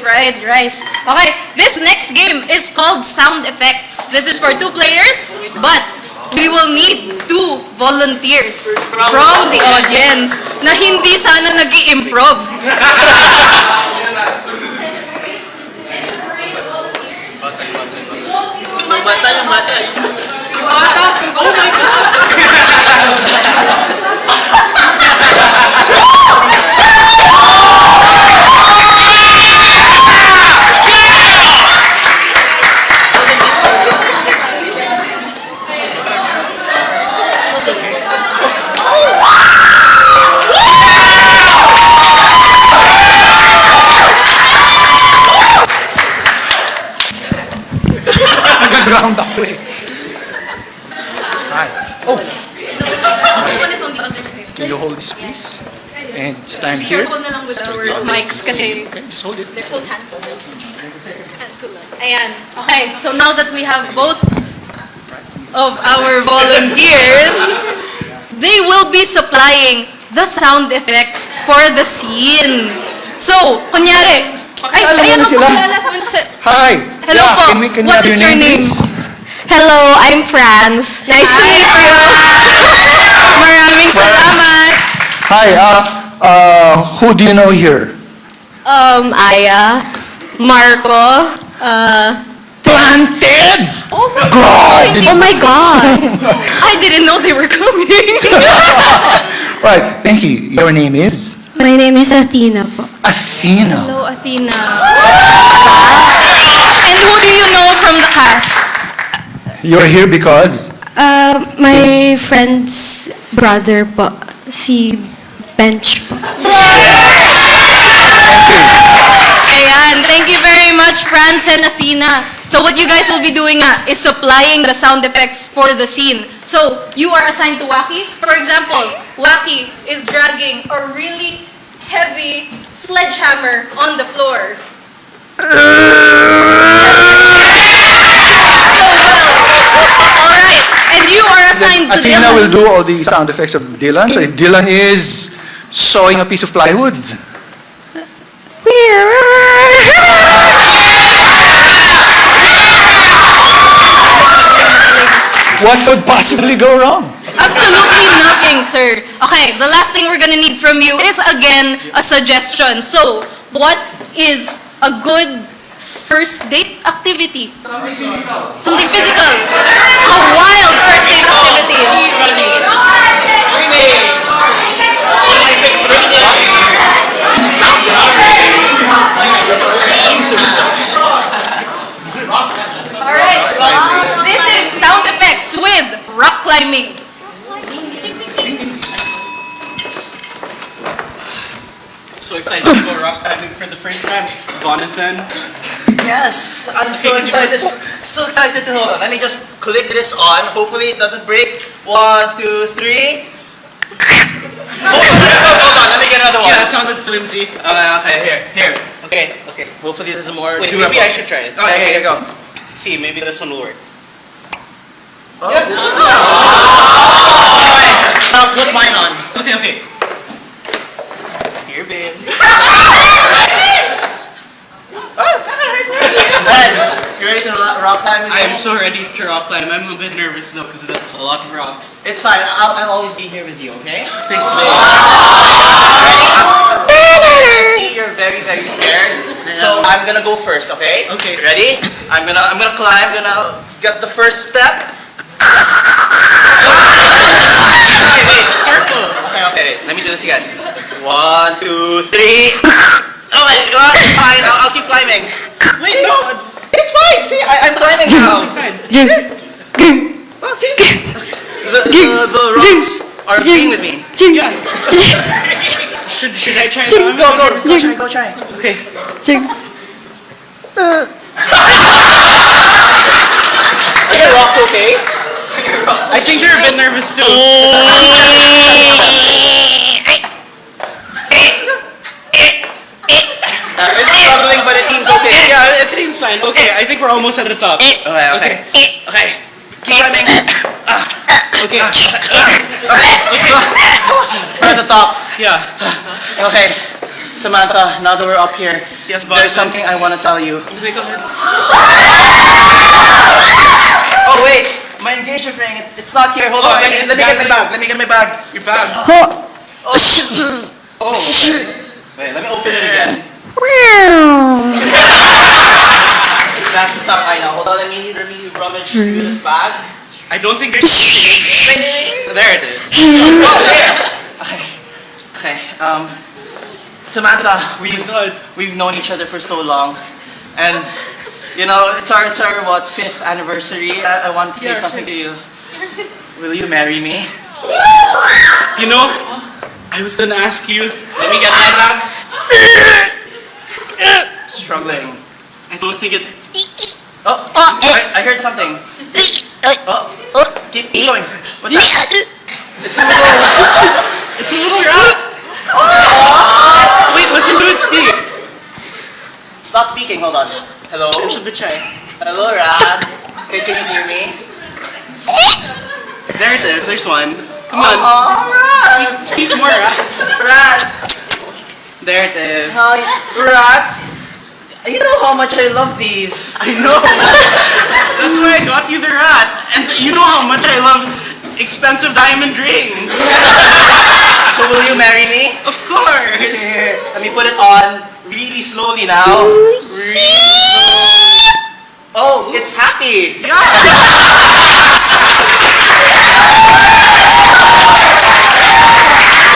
Fried rice. Okay, this next game is called sound effects. This is for 2 players, but we will need 2 volunteers from the audience na hindi sana nag-i-improv. Mata yung mata. Oh my Nag-ground ako eh. Hi. Oh, This one is on the other side. can you hold this please? And stand Be here. careful na lang with our mics kasi Okay, just hold it. they're so handful. Ayan. Okay, so now that we have both of our volunteers, they will be supplying the sound effects for the scene. So, kunyari, Pakilala ayan muna o, sila. pakilala muna sa... Hi. Hello Yeah, po. can you What have is your name? please? Hello, I'm Franz. Nice to meet you. Maraming salamat. Hi, who do you know here? Aya, Marco, Planted! Oh my God! Oh my God. I didn't know they were coming. Right, thank you. Your name is? My name is Athena po. Athena. Hello, Athena. And who do you know from the cast? You're here because? My friend's brother po, si Bench po. Ayan, thank you very much, Franz and Athena. So what you guys will be doing is supplying the sound effects for the scene. So you are assigned to Wacky. For example, Wacky is dragging a really heavy sledgehammer on the floor. So well. Alright, and you are assigned to Athena Dylan. will do all the sound effects of Dylan. So if Dylan is sawing a piece of plywood, what could possibly go wrong? Absolutely nothing, sir. Okay, the last thing we're gonna need from you is, again, a suggestion. So, what is a good first date activity? Something physical. A wild first date activity. Alright, this is sound effects with rock climbing. So excited to go rock climbing for the first time. Jonathan. Yes, I'm so excited. So excited to hold on. Let me just click this on. Hopefully it doesn't break. 1, 2, 3. Hold on. Let me get another one. Yeah, that sounded flimsy. Okay, here. Okay. Hopefully this is more Wait, durable. maybe I should try it. Okay, go. Let's see, maybe this one will work. Oh. Now put mine on. Okay. Here, babe. You ready to rock climb? I am so ready to rock climb. I'm a bit nervous though, because that's a lot of rocks. It's fine. I'll always be here with you. Okay? Thanks, babe. I see you're very, very scared. So I'm gonna go first. Okay? Okay. Ready? I'm gonna climb. I'm gonna get the first step. Wait, careful. Okay, let me do this again. 1, 2, 3. Oh my God, it's fine. I'll keep climbing. Wait, no, it's fine. See, I'm climbing now. Oh, see, the rocks are agreeing with me. Yeah. Should I try it on? Go try. Okay. Are the rocks okay? I think you're a bit nervous too. It's struggling, but it seems okay. Yeah, it seems fine. Okay, I think we're almost at the top. Okay. Keep climbing. Okay. We're at the top. Yeah. Okay. Samantha, now that we're up here, Yes, there's Bonathan. something I want to tell you. Okay, go ahead. Oh wait, my engagement ring, it's not here. Hold on, let me get my bag. Let me get my bag. Your bag. Oh. Oh. Wait, let me open it again. That's the song I know. Hold on, let me rummage through this bag. I don't think there's anything. There it is. Oh, there. Okay. Samantha, we've known each other for so long, and you know it's our what 5th anniversary. I want to say Yeah, something to you. Will you marry me? You know, I was gonna ask you. Let me get my bag. Struggling. I don't think it. Oh, I heard something. Oh, keep going. What's that? It's a little rat. Wait, listen to it speak. It's not speaking. Hold on. Hello. It's a bit shy. Hello, Rad. Can you hear me? There it is. There's one. Come on. Rad. Speak more, rat. Rad. There it is. Hi, Rats. You know how much I love these. I know. That's why I got you the rat. And you know how much I love expensive diamond rings. So will you marry me? Of course. Here, let me put it on really slowly now. Really slow. Oh, it's happy. Yeah.